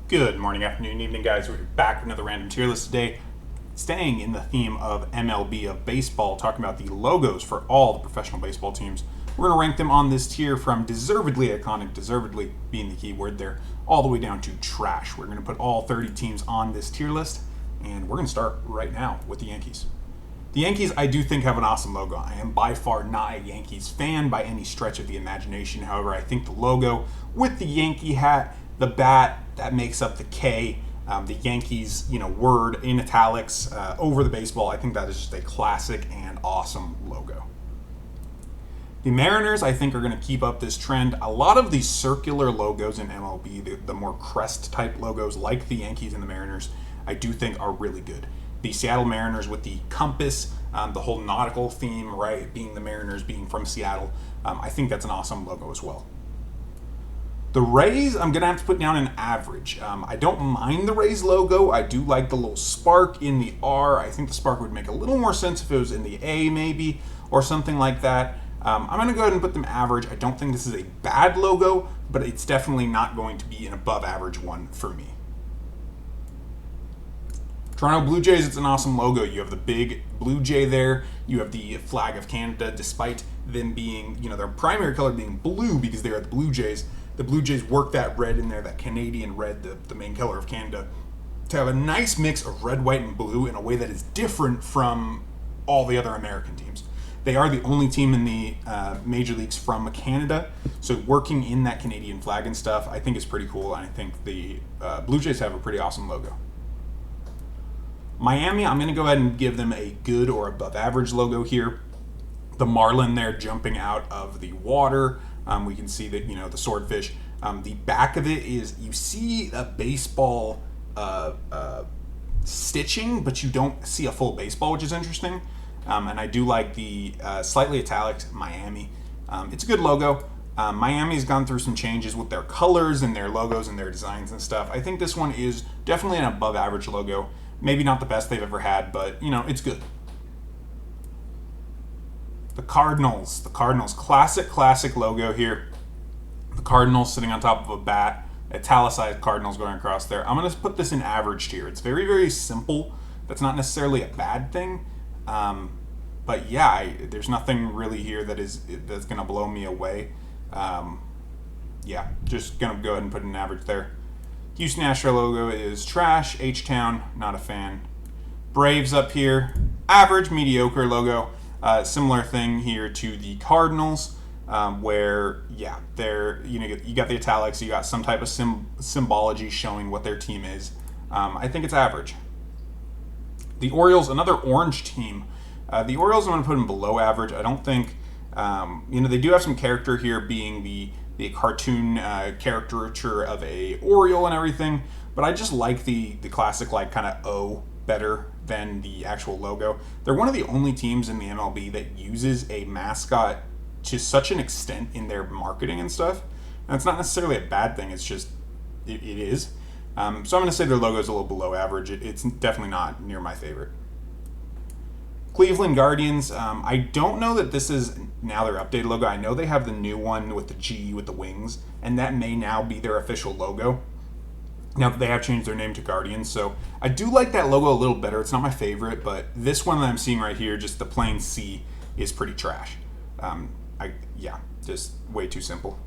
Good morning, afternoon, evening, guys. We're back with another random tier list today. Staying in the theme of MLB, of baseball, talking about the logos for all the professional baseball teams. We're going to rank them on this tier from deservedly iconic, deservedly being the key word there, all the way down to trash. We're going to put all 30 teams on this tier list, and we're going to start right now with the Yankees. The Yankees, I do think, have an awesome logo. I am by far not a Yankees fan by any stretch of the imagination. However, I think the logo with the Yankee hat, the bat that makes up the K, the Yankees, word in italics over the baseball, I think that is just a classic and awesome logo. The Mariners, I think, are going to keep up this trend. A lot of these circular logos in MLB, the more crest-type logos like the Yankees and the Mariners, I do think are really good. The Seattle Mariners with the compass, the whole nautical theme, right, being the Mariners, being from Seattle, I think that's an awesome logo as well. The Rays, I'm going to have to put down an average. I don't mind the Rays logo. I do like the little spark in the R. I think the spark would make a little more sense if it was in the A maybe, or something like that. I'm going to go ahead and put them average. I don't think this is a bad logo, but it's definitely not going to be an above average one for me. Toronto Blue Jays, it's an awesome logo. You have the big Blue Jay there. You have the flag of Canada, despite them being, their primary color being blue because they are the Blue Jays. The Blue Jays work that red in there, that Canadian red, the main color of Canada, to have a nice mix of red, white, and blue in a way that is different from all the other American teams. They are the only team in the major leagues from Canada, so working in that Canadian flag and stuff, I think is pretty cool, and I think the Blue Jays have a pretty awesome logo. Miami, I'm going to go ahead and give them a good or above average logo here. The marlin there jumping out of the water. We can see that, the swordfish. The back of it is, you see a baseball stitching, but you don't see a full baseball, which is interesting. And I do like the slightly italics Miami. It's a good logo. Miami's gone through some changes with their colors and their logos and their designs and stuff. I think this one is definitely an above average logo. Maybe not the best they've ever had, but, it's good. The Cardinals, classic logo here. The Cardinals sitting on top of a bat, italicized Cardinals going across there. I'm going to put this in average tier. It's very, very simple. That's not necessarily a bad thing. But yeah, there's nothing really here that's going to blow me away. Just going to go ahead and put an average there. Houston Astro logo is trash. H-Town, not a fan. Braves up here, average, mediocre logo. Similar thing here to the Cardinals, where they're you got the italics, you got some type of symbology showing what their team is. I think it's average. The Orioles, another orange team. The Orioles, I'm going to put them below average. I don't think they do have some character here, being the cartoon caricature of a Oriole and everything, but I just like the classic kind of O better than the actual logo. They're one of the only teams in the MLB that uses a mascot to such an extent in their marketing and stuff. And it's not necessarily a bad thing, it's just, it is. So I'm going to say their logo is a little below average. It's definitely not near my favorite. Cleveland Guardians, I don't know that this is now their updated logo. I know they have the new one with the G with the wings, and that may now be their official logo, now that they have changed their name to Guardians. So I do like that logo a little better. It's not my favorite, but this one that I'm seeing right here, just the plain C, is pretty trash. Just way too simple.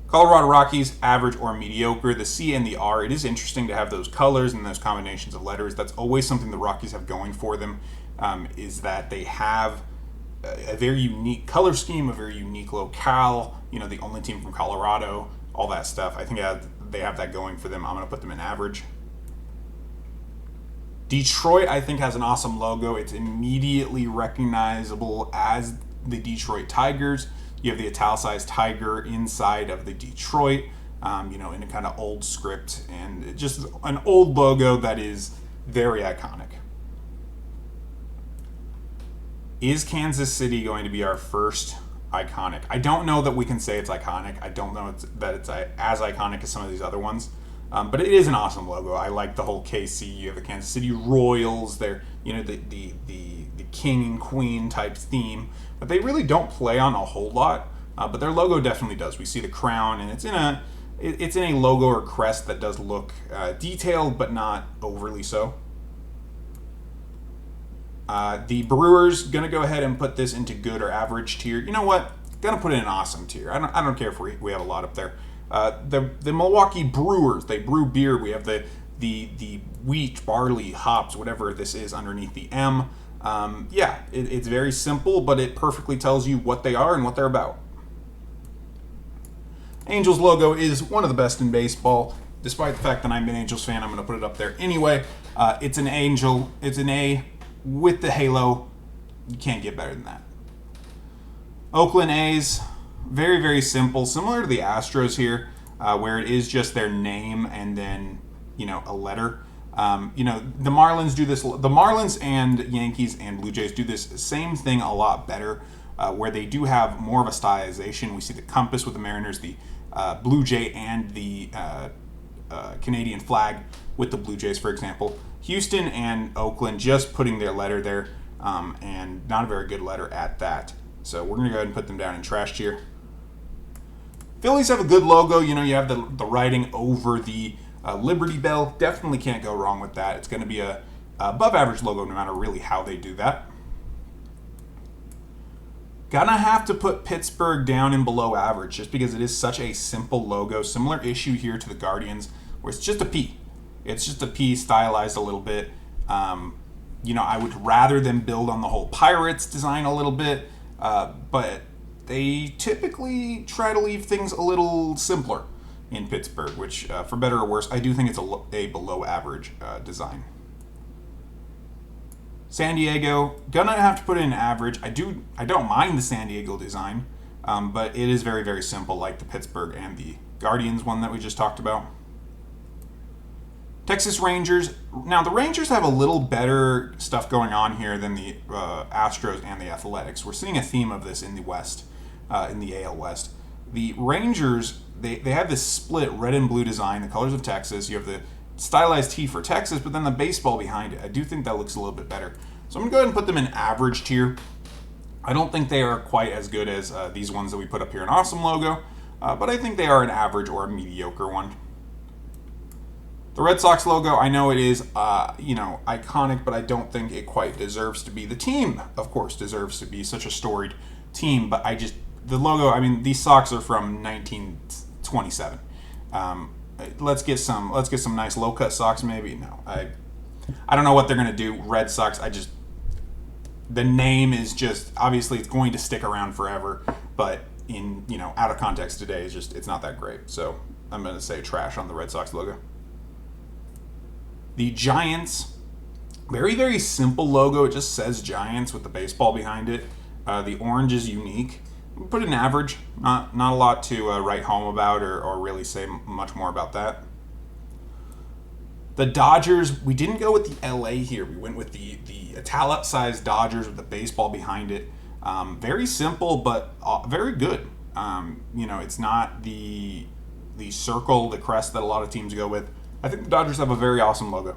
Colorado Rockies, average or mediocre. The C and the R, it is interesting to have those colors and those combinations of letters. That's always something the Rockies have going for them, is that they have a very unique color scheme, a very unique locale, the only team from Colorado, all that stuff. I think they have that going for them. I'm going to put them in average. Detroit, I think, has an awesome logo. It's immediately recognizable as the Detroit Tigers. You have the italicized tiger inside of the Detroit, in a kind of old script, and just an old logo that is very iconic. Is Kansas City going to be our first iconic? I don't know that we can say it's iconic. I don't know that it's as iconic as some of these other ones. But it is an awesome logo. I like the whole KC. You have the Kansas City Royals. They're, the king and queen type theme. But they really don't play on a whole lot. But their logo definitely does. We see the crown, and it's it's in a logo or crest that does look detailed, but not overly so. The Brewers, going to go ahead and put this into good or average tier. You know what? Going to put it in awesome tier. I don't care if we have a lot up there. The Milwaukee Brewers, they brew beer. We have the wheat, barley, hops, whatever this is underneath the M. It's very simple, but it perfectly tells you what they are and what they're about. Angels logo is one of the best in baseball. Despite the fact that I'm an Angels fan, I'm going to put it up there anyway. It's an angel. It's an A with the halo. You can't get better than that. Oakland A's, very, very simple. Similar to the Astros here, where it is just their name and then, a letter. The Marlins do this. The Marlins and Yankees and Blue Jays do this same thing a lot better, where they do have more of a stylization. We see the compass with the Mariners, the Blue Jay, and the Canadian flag with the Blue Jays, for example. Houston and Oakland just putting their letter there, and not a very good letter at that. So we're going to go ahead and put them down in trash tier. Phillies have a good logo. You have the writing over the Liberty Bell. Definitely can't go wrong with that. It's going to be a above average logo no matter really how they do that. Gonna have to put Pittsburgh down in below average just because it is such a simple logo. Similar issue here to the Guardians where it's just a P. It's just a P stylized a little bit. I would rather them build on the whole Pirates design a little bit, but they typically try to leave things a little simpler in Pittsburgh, which, for better or worse, I do think it's a below average design. San Diego, gonna have to put in average. I don't mind the San Diego design, but it is very, very simple, like the Pittsburgh and the Guardians one that we just talked about. Texas Rangers. Now, the Rangers have a little better stuff going on here than the Astros and the Athletics. We're seeing a theme of this in the West, in the AL West. The Rangers, they have this split red and blue design, the colors of Texas. You have the stylized T for Texas, but then the baseball behind it. I do think that looks a little bit better. So I'm going to go ahead and put them in average tier. I don't think they are quite as good as these ones that we put up here in Awesome Logo, but I think they are an average or a mediocre one. The Red Sox logo, I know it is, iconic, but I don't think it quite deserves to be. The team, of course, deserves to be such a storied team, but the logo, these Sox are from 1927. Let's get some nice low-cut Sox, maybe. No, I don't know what they're going to do. Red Sox, the name is just, obviously it's going to stick around forever, but in, out of context today, it's not that great. So I'm going to say trash on the Red Sox logo. The Giants, very, very simple logo. It just says Giants with the baseball behind it. The orange is unique. We'll put an average. Not a lot to write home about or really say much more about that. The Dodgers, we didn't go with the LA here. We went with the italicized Dodgers with the baseball behind it. Very simple, but very good. It's not the circle, the crest that a lot of teams go with. I think the Dodgers have a very awesome logo.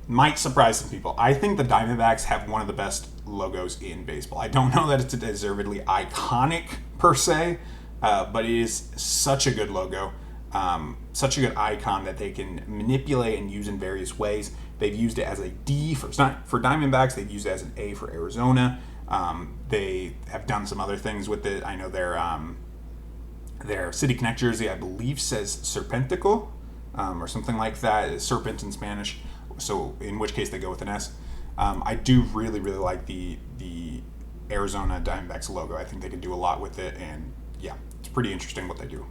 Might surprise some people. I think the Diamondbacks have one of the best logos in baseball. I don't know that it's deservedly iconic per se, but it is such a good logo, such a good icon that they can manipulate and use in various ways. They've used it as a D for Diamondbacks. They've used it as an A for Arizona. They have done some other things with it. I know their City Connect jersey, I believe, says Serpentico, or something like that. Serpent in Spanish, so in which case they go with an S. I do really, really like the Arizona Diamondbacks logo. I think they can do a lot with it, and yeah, it's pretty interesting what they do.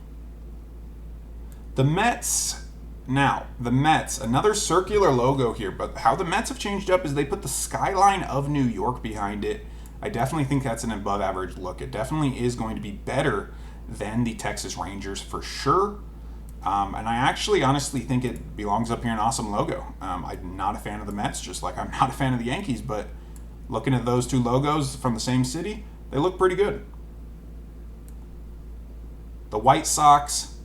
The Mets. Now, the Mets, another circular logo here, but how the Mets have changed up is they put the skyline of New York behind it. I definitely think that's an above average look. It definitely is going to be better than the Texas Rangers for sure. And I actually honestly think it belongs up here in Awesome Logo. I'm not a fan of the Mets, just like I'm not a fan of the Yankees, but looking at those two logos from the same city, they look pretty good. The White Sox,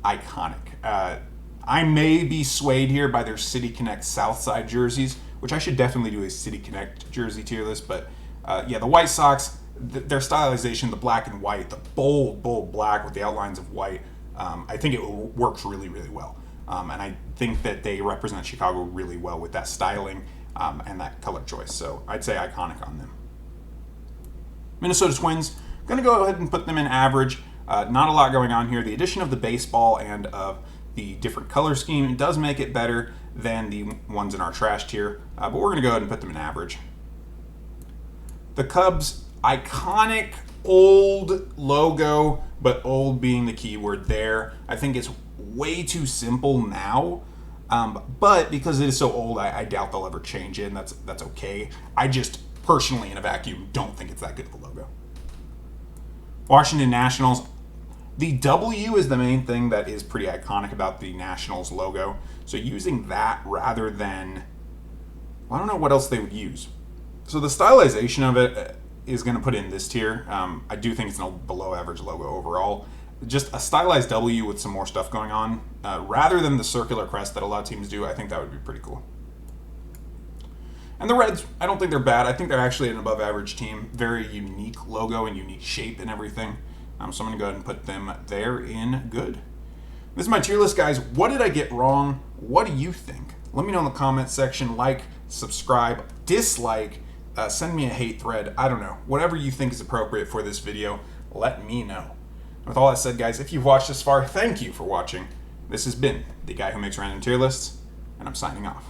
iconic. I may be swayed here by their City Connect Southside jerseys, which I should definitely do a City Connect jersey tier list, but the White Sox, their stylization, the black and white, the bold black with the outlines of white, I think it works really, really well. And I think that they represent Chicago really well with that styling and that color choice. So I'd say iconic on them. Minnesota Twins, I'm going to go ahead and put them in average. Not a lot going on here. The addition of the baseball and of the different color scheme does make it better than the ones in our trash tier, but we're going to go ahead and put them in average. The Cubs, iconic old logo, but old being the key word there. I think it's way too simple now, but because it is so old, I doubt they'll ever change it, and that's okay. I just personally, in a vacuum, don't think it's that good of a logo. Washington Nationals, the W is the main thing that is pretty iconic about the Nationals logo. So using that rather than, I don't know what else they would use. So the stylization of it is going to put in this tier. I do think it's a below average logo overall. Just a stylized W with some more stuff going on, rather than the circular crest that a lot of teams do. I think that would be pretty cool. And the Reds, I don't think they're bad. I think they're actually an above average team. Very unique logo and unique shape and everything. So I'm going to go ahead and put them there in good. This is my tier list, guys. What did I get wrong? What do you think? Let me know in the comments section. Like, subscribe, dislike, send me a hate thread. I don't know. Whatever you think is appropriate for this video, let me know. With all that said, guys, if you've watched this far, thank you for watching. This has been the guy who makes random tier lists, and I'm signing off.